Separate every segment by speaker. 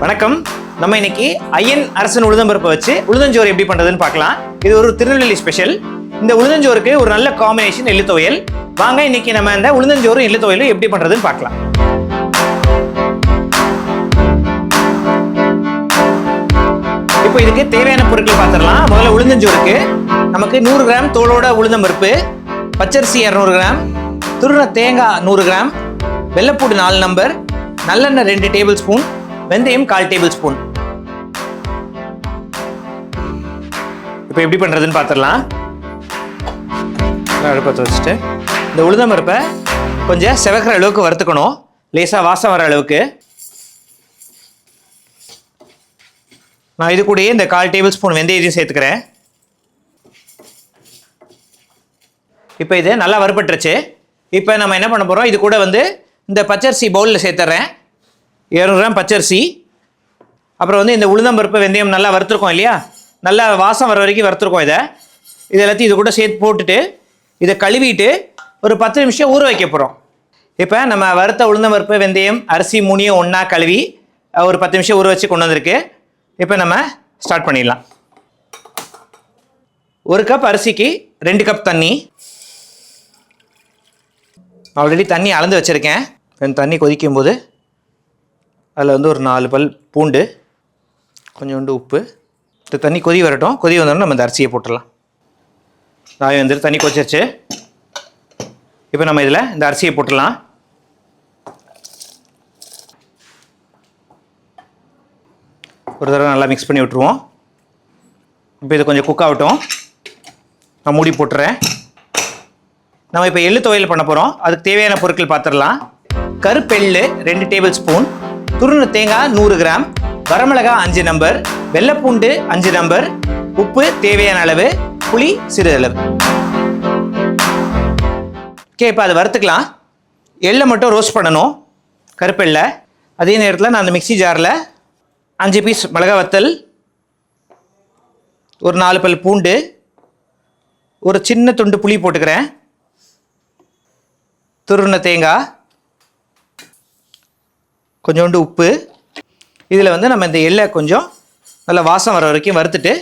Speaker 1: வணக்கம். நம்ம இன்னைக்கு ஐயன் அரசன் உளுந்தம்பருப்பை வச்சு உளுந்தஞ்சோறு எப்படி பண்றதுன்னு பார்க்கலாம். இது ஒரு திருநெல்வேலி ஸ்பெஷல். இந்த உளுந்தஞ்சோறுக்கு ஒரு நல்ல காம்பினேஷன் எள்ளு துவையல். வாங்க இன்னைக்கு நம்ம இந்த உளுந்தஞ்சோறு எள்ளு துவையலும் எப்படி பண்றதுன்னு பார்க்கலாம். இப்போ இதுக்கு தேவையான பொருட்கள் பார்த்துடலாம். முதல்ல உளுந்தஞ்சோறுக்கு நமக்கு 100 கிராம் தோலோட உளுந்தம்பருப்பு, பச்சரிசி 200 கிராம், துருவ தேங்காய் 100 கிராம், வெள்ளைப்பூடு 4 நம்பர், நல்லெண்ணெய் 2 டேபிள் ஸ்பூன், வெந்தயம் 1/4 டேபிள் ஸ்பூன். இப்போ எப்படி பண்றதுன்னு பார்த்துடலாம். அடுப்பத்தை வச்சுட்டு இந்த உளுந்தம்பருப்பை கொஞ்சம் செவக்கிற அளவுக்கு வறுத்துக்கணும். லேசாக வாசம் வர அளவுக்கு. நான் இது கூடயே இந்த 1/4 டேபிள் ஸ்பூன் வெந்தயத்தையும் சேர்த்துக்கிறேன். இப்போ இது நல்லா வறுபட்டுருச்சு. இப்போ நம்ம என்ன பண்ண போகிறோம், இது கூட இந்த பச்சரிசி பவுலில் சேர்த்துறேன். 200 கிராம் பச்சரிசி. அப்புறம் இந்த உளுந்தம்பருப்பு வெந்தயம் நல்லா வறுத்துருக்கோம் இல்லையா, நல்லா வாசம் வர வரைக்கும் வறுத்துருக்கோம். இது எல்லாத்தையும் இது கூட சேர்த்து போட்டுட்டு இதை கழுவிட்டு ஒரு 10 நிமிஷம் ஊற வைக்க போகிறோம். இப்போ நம்ம வறுத்த உளுந்தம்பருப்பு வெந்தயம் அரிசி 3 ஒன்றா கழுவி ஒரு 10 நிமிஷம் ஊற வச்சு கொண்டு வந்திருக்கு. இப்போ நம்ம ஸ்டார்ட் பண்ணிடலாம். 1 கப் அரிசிக்கு 2 கப் தண்ணி. ஆல்ரெடி தண்ணி அளந்து வச்சுருக்கேன். தண்ணி கொதிக்கும் போது அதில் ஒரு 4 பல் பூண்டு, கொஞ்சோண்டு உப்பு. இந்த தண்ணி கொதி வரட்டும். கொதி வந்தோடனே நம்ம இந்த அரிசியை போட்டுடலாம். காய் தண்ணி கொதிச்சிருச்சு. இப்போ நம்ம இதில் இந்த அரிசியை போட்டுடலாம். ஒரு தடவை நல்லா மிக்ஸ் பண்ணி விட்டுருவோம். இப்போ இது கொஞ்சம் குக் ஆகட்டும். நான் மூடி போட்டுறேன். நம்ம இப்போ எள்ளு துவையல் பண்ண போகிறோம். அதுக்கு தேவையான பொருட்கள் பார்த்துடலாம். கருப்பெள்ளு 2 டேபிள் ஸ்பூன், துருவ தேங்காய் 100 கிராம், வரமிளகாய் 5 நம்பர், வெள்ளைப்பூண்டு 5 நம்பர், உப்பு தேவையான அளவு, புளி சிறிது அளவு. ஓகே, இப்போ அதை வறுத்துக்கலாம். எள்ளை மட்டும் ரோஸ்ட் பண்ணணும், கருப்பெள்ளை. அதே நேரத்தில் நான் அந்த மிக்சி ஜாரில் 5 பீஸ் மிளகாய் வத்தல், ஒரு 4 பல் பூண்டு, ஒரு சின்ன துண்டு புளி போட்டுக்கிறேன், துருவ தேங்காய், கொஞ்சோண்டு உப்பு. இதில் நம்ம இந்த எள்ளை கொஞ்சம் நல்லா வாசம் வர வரைக்கும் வறுத்துட்டு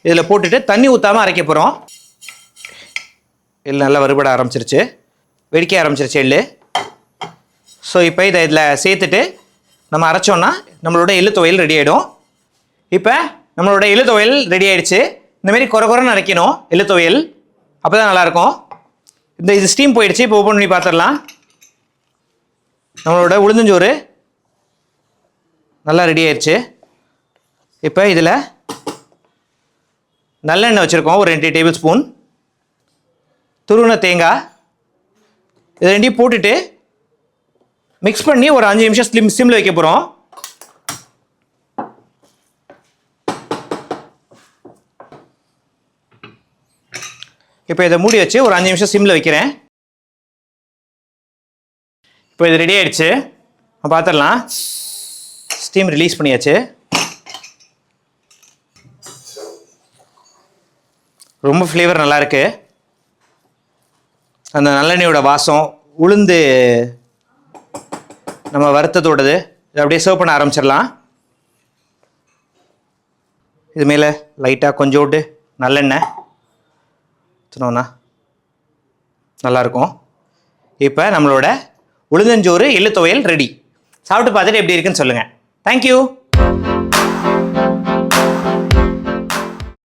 Speaker 1: இதில் போட்டுட்டு தண்ணி ஊற்றாமல் அரைக்க போகிறோம். எள்ளு நல்லா வறுபட ஆரம்பிச்சிருச்சு, வெடிக்க ஆரம்பிச்சிருச்சு எள்ளு. ஸோ இப்போ இதில் சேர்த்துட்டு நம்ம அரைச்சோன்னா நம்மளோட எள்ளு துவையல் ரெடி ஆகிடும். இப்போ நம்மளோட எள்ளு துவையல் ரெடி ஆகிடுச்சு. இந்தமாரி குறைன்னு அரைக்கணும் எள்ளு துவையல், அப்போ தான் நல்லாயிருக்கும். இது ஸ்டீம் போயிடுச்சு. இப்போ ஓப்பன் பண்ணி பார்த்துடலாம். நம்மளோட உளுந்தஞ்சோறு நல்லா ரெடி ஆயிடுச்சு. இப்போ இதில் நல்லெண்ணெய் வச்சுருக்கோம், ஒரு 2 டேபிள் ஸ்பூன், துருவ தேங்காய், இது ரெண்டையும் போட்டுட்டு மிக்ஸ் பண்ணி ஒரு 5 நிமிஷம் சிம்மில் வைக்க போகிறோம். இப்போ இதை மூடி வச்சு ஒரு 5 நிமிஷம் சிம்மில் வைக்கிறேன். இப்போ இது ரெடி ஆயிடுச்சு. பார்த்துடலாம். ஸ்டீம் ரிலீஸ் பண்ணியாச்சு. ரொம்ப ஃப்ளேவர் நல்லாயிருக்கு. அந்த நல்லெண்ணெயோட வாசம், உளுந்து நம்ம வறுத்ததோடது, இதை அப்படியே சர்வ் பண்ண ஆரம்பிச்சிடலாம். இது மேலே லைட்டாக கொஞ்சோண்டு நல்லெண்ணெய் ஊற்றினோன்னா நல்லாயிருக்கும். இப்போ நம்மளோட உளுந்தஞ்சோறு எள்ளு துவையல் ரெடி. சாப்பிட்டு பார்த்துட்டு எப்படி இருக்குன்னு சொல்லுங்கள். தேங்க்யூ.